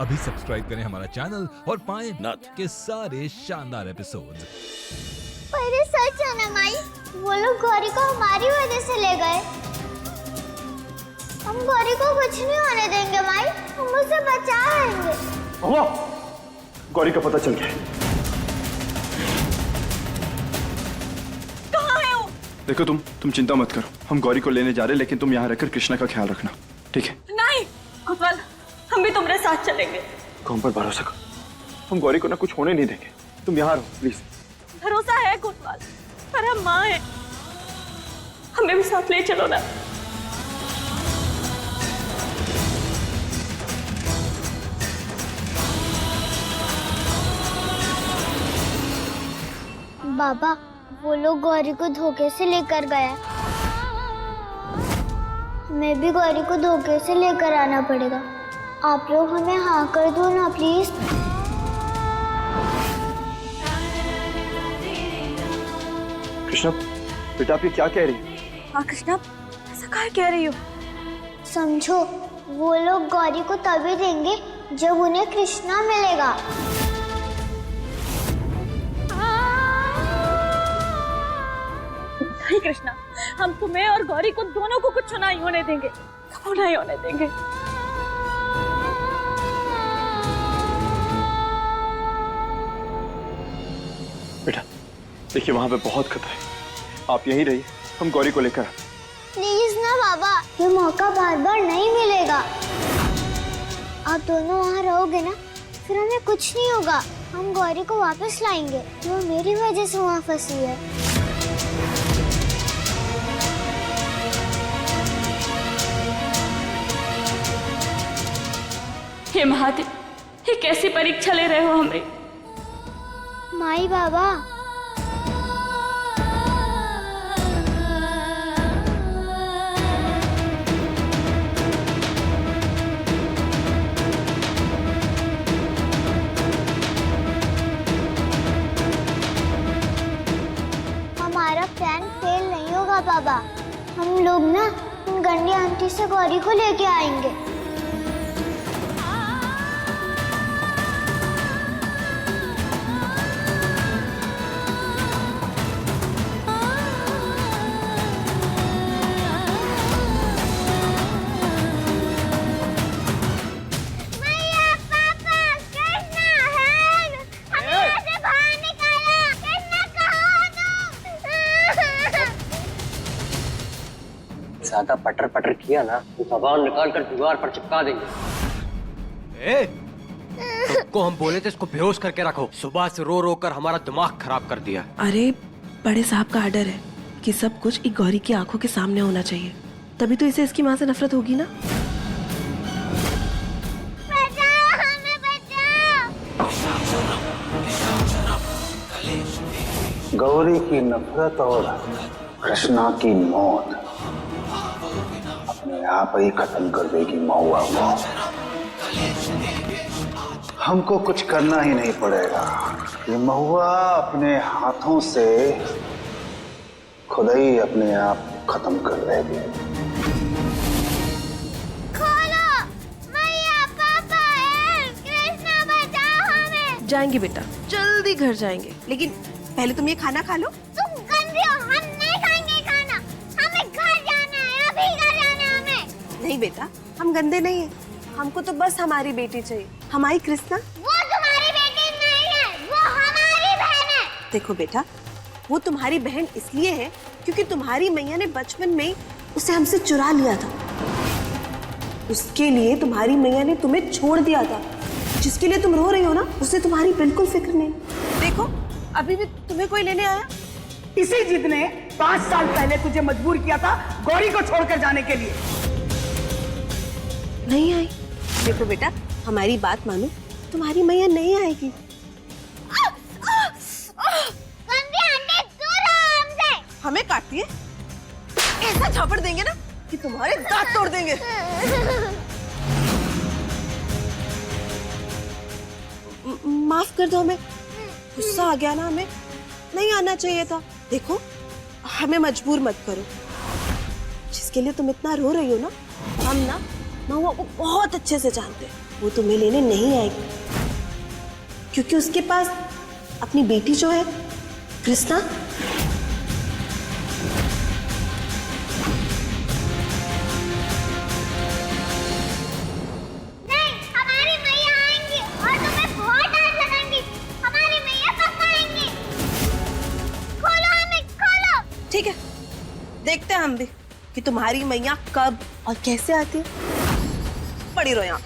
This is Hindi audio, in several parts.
अभी सब्सक्राइब करें हमारा चैनल और पाएं नथ के सारे शानदार एपिसोड्स। पर ये सच है ना माई, वो लोग गौरी को हमारी वजह से ले गए। हम गौरी को कुछ नहीं होने देंगे माई, हम उसे बचा लेंगे। महुआ, गौरी का पता चल गया है। कहाँ है वो? देखो तुम चिंता मत करो, हम गौरी को लेने जा रहे हैं, लेकिन तुम यहाँ रहकर कृष्णा का ख्याल रखना, ठीक है? नहीं कोतवाल, हम भी तुम्हारे साथ चलेंगे। कौन पर भरोसा करो, हम गौरी को ना कुछ होने नहीं देंगे। तुम यहाँ रहो प्लीज। भरोसा है कोतवाल, पर हम माँ हैं, हमें भी साथ ले चलो ना। बाबा, वो लोग गौरी को धोखे से लेकर गए। हमें भी गौरी को धोखे से लेकर आना पड़ेगा। आप लोग हमें हाँ कर दो ना प्लीज। कृष्णा, बेटा आप ये क्या कह रही है? हाँ कृष्णा, ऐसा क्या कह रही हो? समझो, वो लोग गौरी को तभी देंगे जब उन्हें कृष्णा मिलेगा। नहीं कृष्णा, हम तुम्हें और गौरी को दोनों को कुछ नहीं होने देंगे, कभी नहीं होने देंगे। बेटा देखिए, वहां पे बहुत खतरा है, आप यहीं रहिए, हम गौरी को लेकर आते। प्लीज ना बाबा, ये मौका बार बार नहीं मिलेगा। आप दोनों वहाँ रहोगे ना, फिर हमें कुछ नहीं होगा। हम गौरी को वापस लाएंगे, जो मेरी वजह से वहाँ फंसी है। हे महादेव, ये कैसी परीक्षा ले रहे हो हमें? माई बाबा, हमारा प्लान फेल नहीं होगा बाबा। हम लोग ना उन गंडी आंटी से गौरी को लेके आएंगे। ज्यादा पटर पटर किया ना तो जबान निकाल कर दीवार पर चिपका देंगे। तुमको हम बोले थे इसको बेहोश करके रखो, सुबह से रो रो कर हमारा दिमाग खराब कर दिया। अरे बड़े साहब का आर्डर है कि सब कुछ एक गौरी की आंखों के सामने होना चाहिए, तभी तो इसे इसकी माँ से नफरत होगी ना। बचाओ, हमें बचाओ। गौरी की नफरत और कृष्णा की मौत अपने आप ही खत्म कर देगी महुआ को। हमको कुछ करना ही नहीं पड़ेगा, ये महुआ अपने हाथों से खुद ही अपने आप खत्म कर देगी। खोलो, मैया, पापा, कृष्णा बचाओ हमें। जाएंगे बेटा, जल्दी घर जाएंगे, लेकिन पहले तुम ये खाना खा लो। तुम गंदे हो, हम नहीं खाएंगे खाना। हमें घर जाना है, अभी घर जाना है हमें। नहीं बेटा, हम गंदे नहीं हैं, हमको तो बस हमारी बेटी चाहिए, हमारी कृष्णा। वो तुम्हारी बेटी नहीं है, वो हमारी बहन है। देखो बेटा, वो तुम्हारी बहन इसलिए है क्योंकि तुम्हारी मैया ने बचपन में उसे हमसे चुरा लिया था। उसके लिए तुम्हारी मैया ने तुम्हें छोड़ दिया था। जिसके लिए तुम रो रही हो ना, उसे तुम्हारी बिल्कुल फिक्र नहीं। देखो, अभी भी तुम्हें कोई लेने आया? इसी जिद ने 5 साल पहले तुझे मजबूर किया था गौरी को छोड़कर जाने के लिए। नहीं आई। देखो बेटा, हमारी बात मानो, तुम्हारी मैया नहीं आएगी। गंदी आंटी, दूर रहो हमसे। हमें काटती है, ऐसा झापड़ देंगे ना कि तुम्हारे दांत तोड़ देंगे। माफ कर दो हमें, गुस्सा आ गया ना, हमें नहीं आना चाहिए था। देखो, हमें मजबूर मत करो। जिसके लिए तुम इतना रो रही हो ना, हम ना महुआ को बहुत अच्छे से जानते हैं। वो तुम्हें लेने नहीं आएगी, क्योंकि उसके पास अपनी बेटी जो है कृष्णा, नहीं, हमारी मैया आएंगी और तुम्हें बहुत डांट लगाएंगी। हमारी मैया कब आएंगी? खोलो हमें, खोलो। ठीक है, देखते हैं हम भी कि तुम्हारी मैया कब और कैसे आती है। पड़ी रहो यहाँ।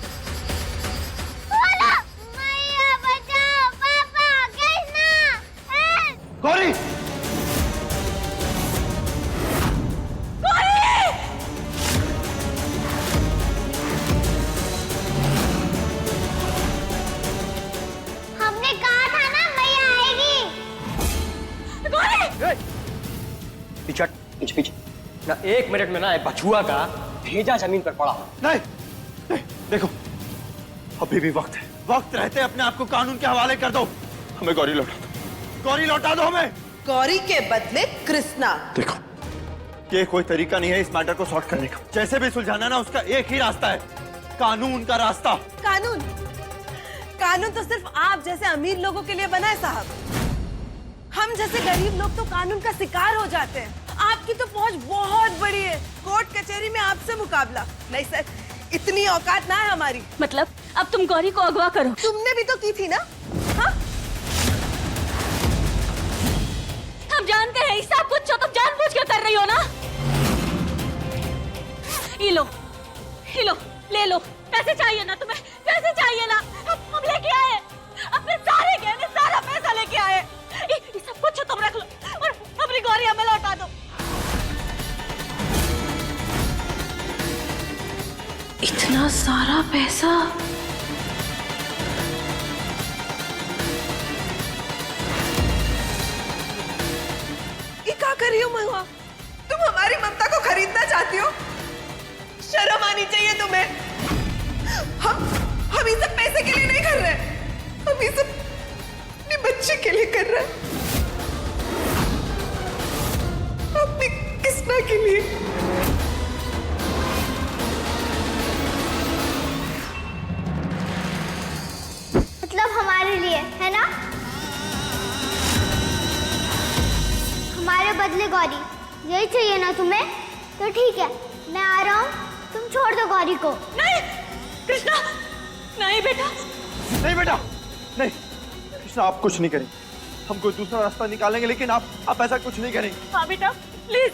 खोलो, मैया बचाओ, पापा, कृष्णा, हेल्प। गौरी, हमने कहा था ना मैया आएगी। पीछे पीछे पीछे ना, 1 मिनट में ना ये बछुआ का भेजा जमीन पर पड़ा। नहीं, नहीं, देखो अभी भी वक्त है। वक्त रहते अपने आप को कानून के हवाले कर दो। हमें गौरी लौटा दो, गौरी लौटा दो हमें। गौरी के बदले कृष्णा। देखो, ये कोई तरीका नहीं है इस मैटर को सॉर्ट करने का। जैसे भी सुलझाना ना, उसका एक ही रास्ता है, कानून का रास्ता। कानून? कानून तो सिर्फ आप जैसे अमीर लोगों के लिए बना है साहब। हम जैसे गरीब लोग तो कानून का शिकार हो जाते हैं। आपकी तो पहुंच बहुत बड़ी है, कोर्ट कचहरी में आपसे मुकाबला नहीं सर, इतनी औकात ना है हमारी। मतलब अब तुम गौरी को अगवा करो? तुमने भी तो की थी ना? हाँ? हम जानते हैं सब कुछ जो तुम जानबूझ के कर रही हो ना। ये लो, ले लो। पैसे चाहिए ना तुम्हें? पैसे चाहिए ना? हम लेके आए, अपने सारे गहने, सारा पैसा लेके आए। ये सब कुछ तुम रख लो और अपनी गौरी हमें लौटा दो। इतना सारा पैसा? ये क्या कर रही हो महुआ? तुम हमारी ममता को खरीदना चाहती हो? शर्म आनी चाहिए तुम्हें। हम ये सब पैसे के लिए नहीं कर रहे, हम ये सब अपने बच्चे के लिए कर रहे हैं, अपने कृष्णा के लिए। मतलब हमारे लिए, है ना? हमारे बदले गौरी, यही चाहिए ना तुम्हें? तो ठीक है, मैं आ रहा हूँ, तुम छोड़ दो गौरी को। नहीं कृष्णा, नहीं बेटा, नहीं बेटा, नहीं कृष्णा, आप कुछ नहीं करेंगे। हम कोई दूसरा रास्ता निकालेंगे, लेकिन आप ऐसा कुछ नहीं करेंगे। हाँ बेटा, प्लीज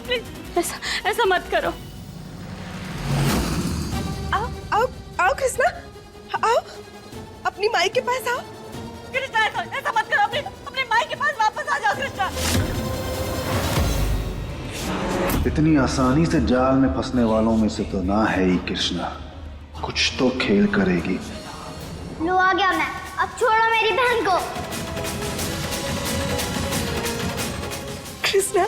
प्लीज ऐसा मत करो। आओ आओ आओ कृष्णा, आओ अपनी माई के पास आओ। कृष्णा ऐसा मत करो, अपने माई के पास वापस आ जाओ कृष्णा। इतनी आसानी से जाल में फंसने वालों में से तो ना है ही कृष्णा, कुछ तो खेल करेगी। लो आ गया मैं, अब छोड़ो मेरी बहन को। कृष्णा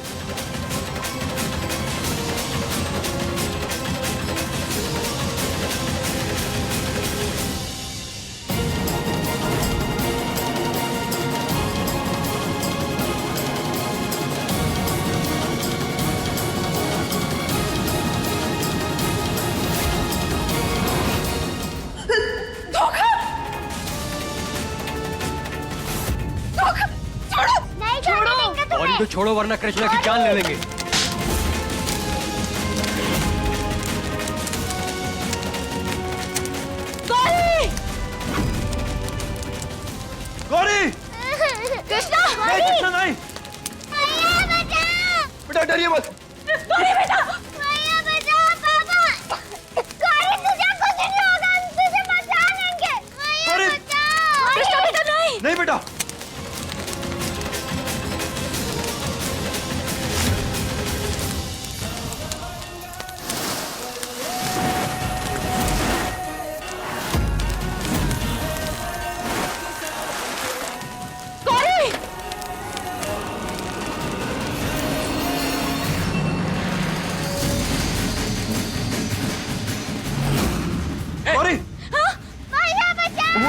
गौरी को छोड़ो वरना कृष्णा की जान ले लेंगे। गौरी! गौरी! कृष्णा! नहीं कृष्णा, नहीं। मैया बचाओ! बेटा डरिए मत। गौरी बेटा! मैया बचाओ पापा! गौरी तुझे कुछ नहीं होगा, हम तुझे बचा लेंगे। मैया गौरी! बचाओ! कृष्णा बेटा नहीं! नहीं बेटा। गौरी! गौरी! मैया बचाओ!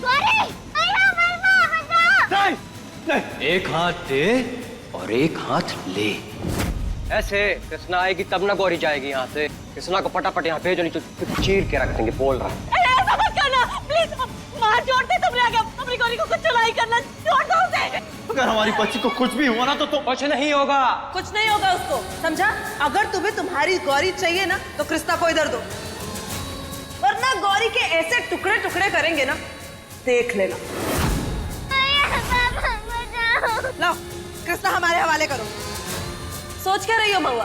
गौरी! मैया बचाओ! नहीं, नहीं। एक हाथ दे और एक हाथ ले। ऐसे कृष्णा आएगी तब ना गौरी जाएगी यहाँ से। कृष्णा को फटाफट यहाँ भेजो, नहीं तो चीर के रख देंगे। बोल रहा है ऐसा मत करना प्लीज। मार छोड़ दे, तुमने आगे अपनी गौरी को कुछ चलाई करना छोड़ दो उसे। अगर हमारी बच्ची को कुछ भी हुआ ना तो कुछ नहीं होगा। कुछ नहीं होगा उसको, समझा? अगर तुम्हें तुम्हारी गौरी चाहिए ना तो कृष्णा को इधर दो, वरना गौरी के ऐसे टुकड़े टुकड़े करेंगे ना, देख लेना। लो कृष्णा हमारे हवाले करो। सोच क्या रही हो महुआ?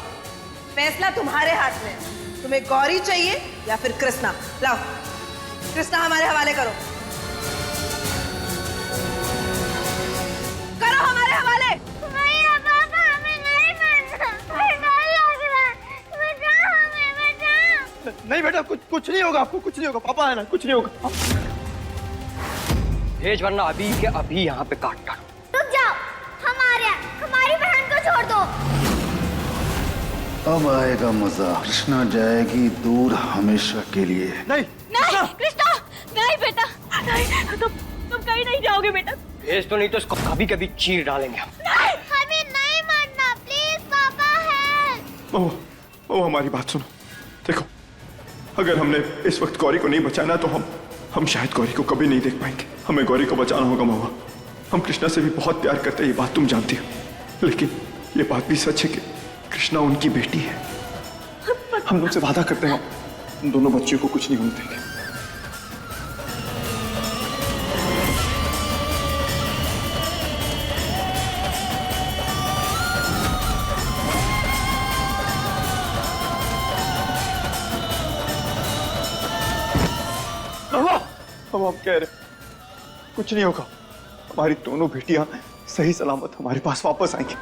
फैसला तुम्हारे हाथ में है। तुम्हें गौरी चाहिए या फिर कृष्णा? लाओ कृष्णा हमारे हवाले करो। करो हमारे हवाले। भैया पापा हमें नहीं मारना, हमें डर लग रहा है, बचाओ हमें, बचाओ। नहीं बेटा, कुछ नहीं होगा, आपको कुछ नहीं होगा। पापा है ना, कुछ नहीं होगा। भेज, वरना अभी के अभी यहाँ पे काट डालो। रुक जाओ, हमारी बहन को छोड़ दो। अब आएगा मजा। कृष्णा जाएगी दूर हमेशा के लिए। नहीं नहीं कृष्णा, नहीं बेटा, नहीं, तुम कहीं नहीं जाओगे बेटा। भेज तो, नहीं तो इसको कभी कभी चीर डालेंगे हम। नहीं, हमें नहीं मारना प्लीज पापा है। वो हमारी बात सुनो। देखो, अगर हमने इस वक्त गौरी को नहीं बचाना तो हम शायद गौरी को कभी नहीं देख पाएंगे। हमें गौरी को बचाना होगा महुआ। हम कृष्णा से भी बहुत प्यार करते हैं, ये बात तुम जानती हो। लेकिन ये बात भी सच है कि कृष्णा उनकी बेटी है। हम लोग से वादा करते हैं उन दोनों बच्चियों को कुछ नहीं होने देंगे। हम आप कह रहे कुछ नहीं होगा। हमारी दोनों बेटियां सही सलामत हमारे पास वापस आएंगी।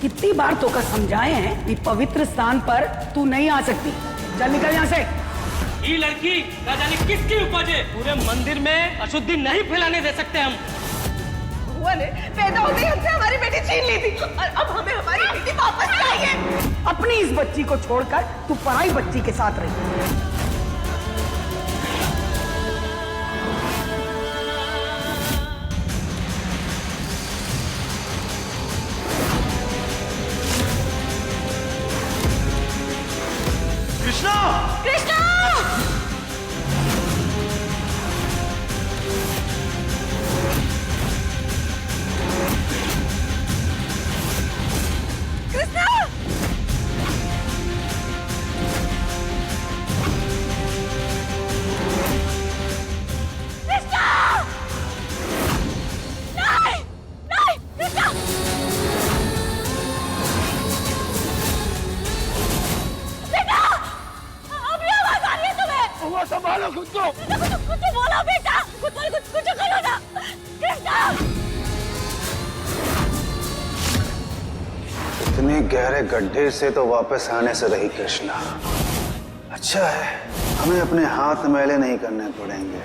कितनी बार तो का समझाए हैं कि पवित्र स्थान पर तू नहीं आ सकती। चल निकल यहाँ से। ये लड़की न जाने किसकी उपज है। पूरे मंदिर में अशुद्धि नहीं फैलाने दे सकते हम। बुआ ने पैदा होते ही हमसे हमारी बेटी छीन ली थी और अब हमें हमारी बेटी वापस चाहिए। अपनी इस बच्ची को छोड़कर तू पराई बच्ची के साथ रही। कृष्णा! कृष्णा! कृष्णा! कृष्णा! नहीं! नहीं! कृष्णा! बेटा! अभी आवाज आ रही है तुम्हें! वो संभालो खुद को! कुछ बोलो बेटा! कुछ करो ना! कृष्णा! इतने गहरे गड्ढे से तो वापस आने से रही कृष्णा। अच्छा है, हमें अपने हाथ मैले नहीं करने पड़ेंगे।